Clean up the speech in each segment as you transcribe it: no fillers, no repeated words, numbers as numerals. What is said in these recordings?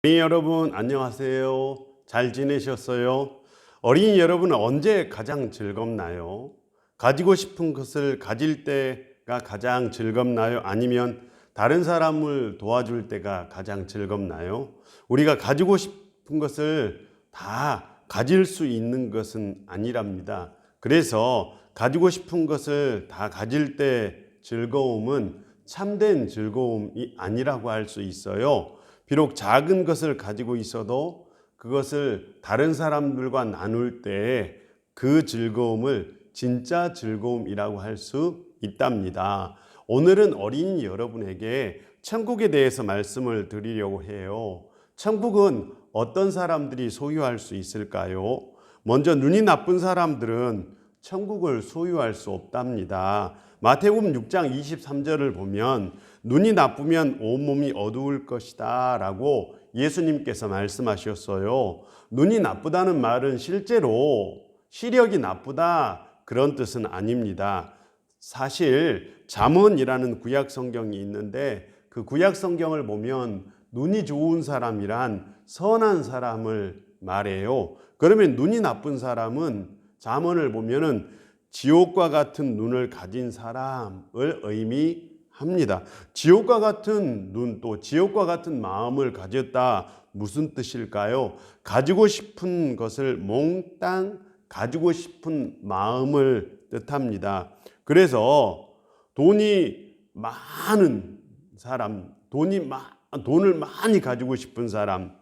어린이 여러분 안녕하세요. 잘 지내셨어요? 어린이 여러분은 언제 가장 즐겁나요? 가지고 싶은 것을 가질 때가 가장 즐겁나요? 아니면 다른 사람을 도와줄 때가 가장 즐겁나요? 우리가 가지고 싶은 것을 다 가질 수 있는 것은 아니랍니다. 그래서 가지고 싶은 것을 다 가질 때 즐거움은 참된 즐거움이 아니라고 할 수 있어요. 비록 작은 것을 가지고 있어도 그것을 다른 사람들과 나눌 때 그 즐거움을 진짜 즐거움이라고 할 수 있답니다. 오늘은 어린이 여러분에게 천국에 대해서 말씀을 드리려고 해요. 천국은 어떤 사람들이 소유할 수 있을까요? 먼저 눈이 나쁜 사람들은 천국을 소유할 수 없답니다. 마태복음 6장 23절을 보면 눈이 나쁘면 온몸이 어두울 것이다 라고 예수님께서 말씀하셨어요. 눈이 나쁘다는 말은 실제로 시력이 나쁘다 그런 뜻은 아닙니다. 사실 잠언이라는 구약 성경이 있는데 그 구약 성경을 보면 눈이 좋은 사람이란 선한 사람을 말해요. 그러면 눈이 나쁜 사람은 잠언을 보면은 지옥과 같은 눈을 가진 사람을 의미합니다. 지옥과 같은 눈, 또 지옥과 같은 마음을 가졌다. 무슨 뜻일까요? 가지고 싶은 것을 몽땅 가지고 싶은 마음을 뜻합니다. 그래서 돈이 많은 사람, 돈을 많이 가지고 싶은 사람,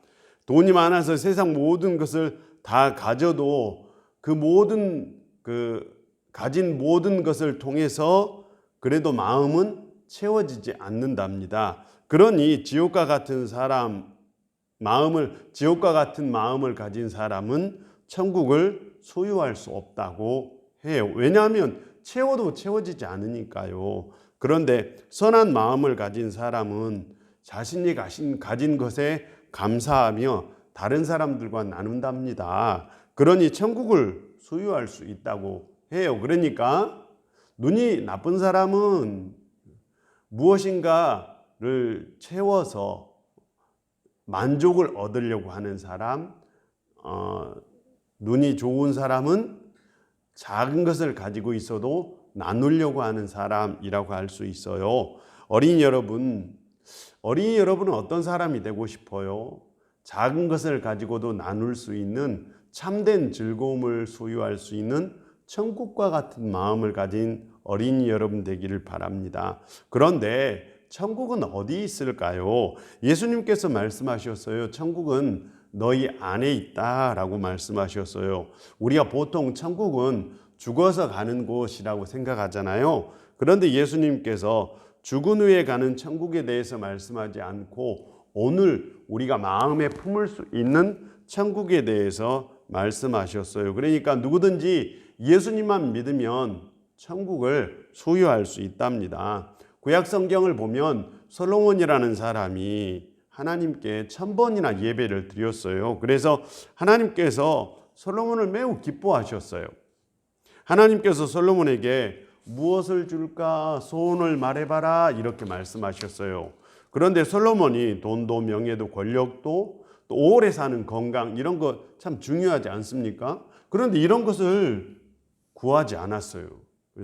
돈이 많아서 세상 모든 것을 다 가져도 가진 모든 것을 통해서 그래도 마음은 채워지지 않는답니다. 그러니 지옥과 같은 마음을 가진 사람은 천국을 소유할 수 없다고 해요. 왜냐하면 채워도 채워지지 않으니까요. 그런데 선한 마음을 가진 사람은 자신이 가진 것에 감사하며 다른 사람들과 나눈답니다. 그러니 천국을 소유할 수 있다고 해요. 그러니까 눈이 나쁜 사람은 무엇인가를 채워서 만족을 얻으려고 하는 사람, 눈이 좋은 사람은 작은 것을 가지고 있어도 나누려고 하는 사람이라고 할 수 있어요. 어린이 여러분은 어떤 사람이 되고 싶어요? 작은 것을 가지고도 나눌 수 있는 참된 즐거움을 소유할 수 있는 천국과 같은 마음을 가진 어린이 여러분 되기를 바랍니다. 그런데 천국은 어디 있을까요? 예수님께서 말씀하셨어요. 천국은 너희 안에 있다라고 말씀하셨어요. 우리가 보통 천국은 죽어서 가는 곳이라고 생각하잖아요. 그런데 예수님께서 죽은 후에 가는 천국에 대해서 말씀하지 않고 오늘 우리가 마음에 품을 수 있는 천국에 대해서 말씀하셨어요. 그러니까 누구든지 예수님만 믿으면 천국을 소유할 수 있답니다. 구약 성경을 보면 솔로몬이라는 사람이 하나님께 1000번이나 예배를 드렸어요. 그래서 하나님께서 솔로몬을 매우 기뻐하셨어요. 하나님께서 솔로몬에게 무엇을 줄까 소원을 말해봐라 이렇게 말씀하셨어요. 그런데 솔로몬이 돈도 명예도 권력도 또 오래 사는 건강 이런 거 참 중요하지 않습니까? 그런데 이런 것을 구하지 않았어요.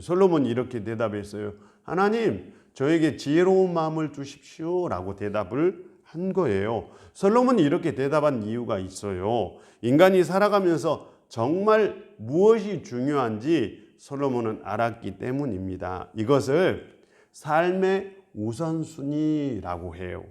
솔로몬이 이렇게 대답했어요. 하나님, 저에게 지혜로운 마음을 주십시오 라고 대답을 한 거예요. 솔로몬이 이렇게 대답한 이유가 있어요. 인간이 살아가면서 정말 무엇이 중요한지 솔로몬은 알았기 때문입니다. 이것을 삶의 우선순위라고 해요.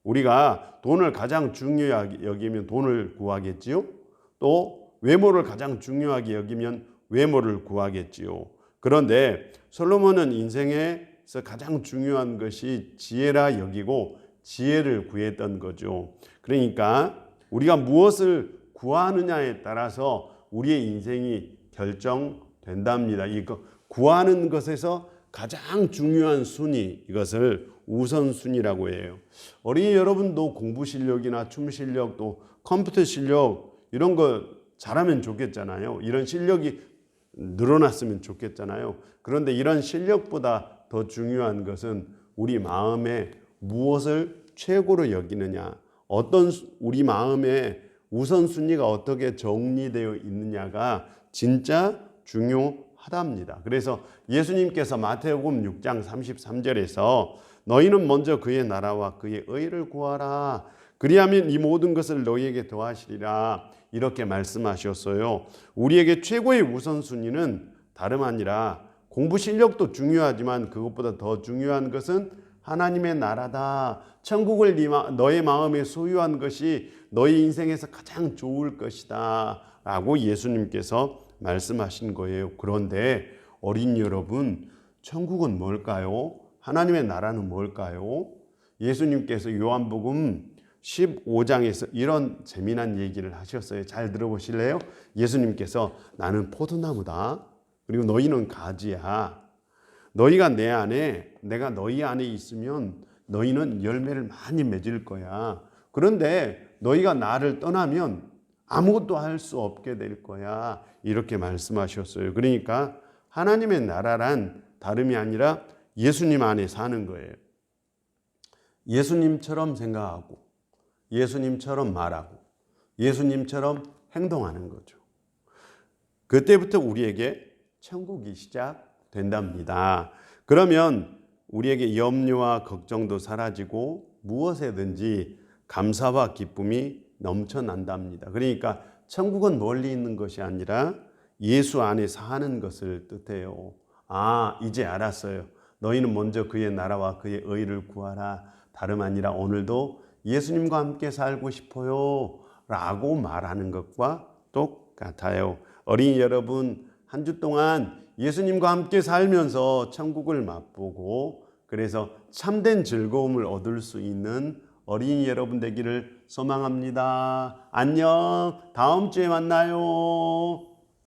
우리가 돈을 가장 중요하게 여기면 돈을 구하겠지요. 또 외모를 가장 중요하게 여기면 외모를 구하겠지요. 그런데 솔로몬은 인생에서 가장 중요한 것이 지혜라 여기고 지혜를 구했던 거죠. 그러니까 우리가 무엇을 구하느냐에 따라서 우리의 인생이 결정된답니다. 이거 구하는 것에서 가장 중요한 순위, 이것을 우선순위라고 해요. 어린이 여러분도 공부 실력이나 춤 실력 또 컴퓨터 실력 이런 거 잘하면 좋겠잖아요. 이런 실력이 늘어났으면 좋겠잖아요. 그런데 이런 실력보다 더 중요한 것은 우리 마음에 무엇을 최고로 여기느냐, 어떤 우리 마음의 우선순위가 어떻게 정리되어 있느냐가 진짜 중요하답니다. 그래서 예수님께서 마태복음 6장 33절에서 너희는 먼저 그의 나라와 그의 의를 구하라. 그리하면 이 모든 것을 너희에게 더하시리라. 이렇게 말씀하셨어요. 우리에게 최고의 우선순위는 다름 아니라 공부 실력도 중요하지만 그것보다 더 중요한 것은 하나님의 나라다. 천국을 너의 마음에 소유한 것이 너의 인생에서 가장 좋을 것이다 라고 예수님께서 말씀하신 거예요. 그런데 어린 여러분, 천국은 뭘까요? 하나님의 나라는 뭘까요? 예수님께서 요한복음 15장에서 이런 재미난 얘기를 하셨어요. 잘 들어보실래요? 예수님께서 나는 포도나무다. 그리고 너희는 가지야. 너희가 내 안에, 내가 너희 안에 있으면 너희는 열매를 많이 맺을 거야. 그런데 너희가 나를 떠나면 아무것도 할 수 없게 될 거야. 이렇게 말씀하셨어요. 그러니까 하나님의 나라란 다름이 아니라 예수님 안에 사는 거예요. 예수님처럼 생각하고 예수님처럼 말하고 예수님처럼 행동하는 거죠. 그때부터 우리에게 천국이 시작된답니다. 그러면 우리에게 염려와 걱정도 사라지고 무엇에든지 감사와 기쁨이 넘쳐난답니다. 그러니까 천국은 멀리 있는 것이 아니라 예수 안에 사는 것을 뜻해요. 아, 이제 알았어요. 너희는 먼저 그의 나라와 그의 의를 구하라. 다름 아니라 오늘도 예수님과 함께 살고 싶어요 라고 말하는 것과 똑같아요. 어린이 여러분, 한 주 동안 예수님과 함께 살면서 천국을 맛보고 그래서 참된 즐거움을 얻을 수 있는 어린이 여러분 되기를 소망합니다. 안녕. 다음 주에 만나요.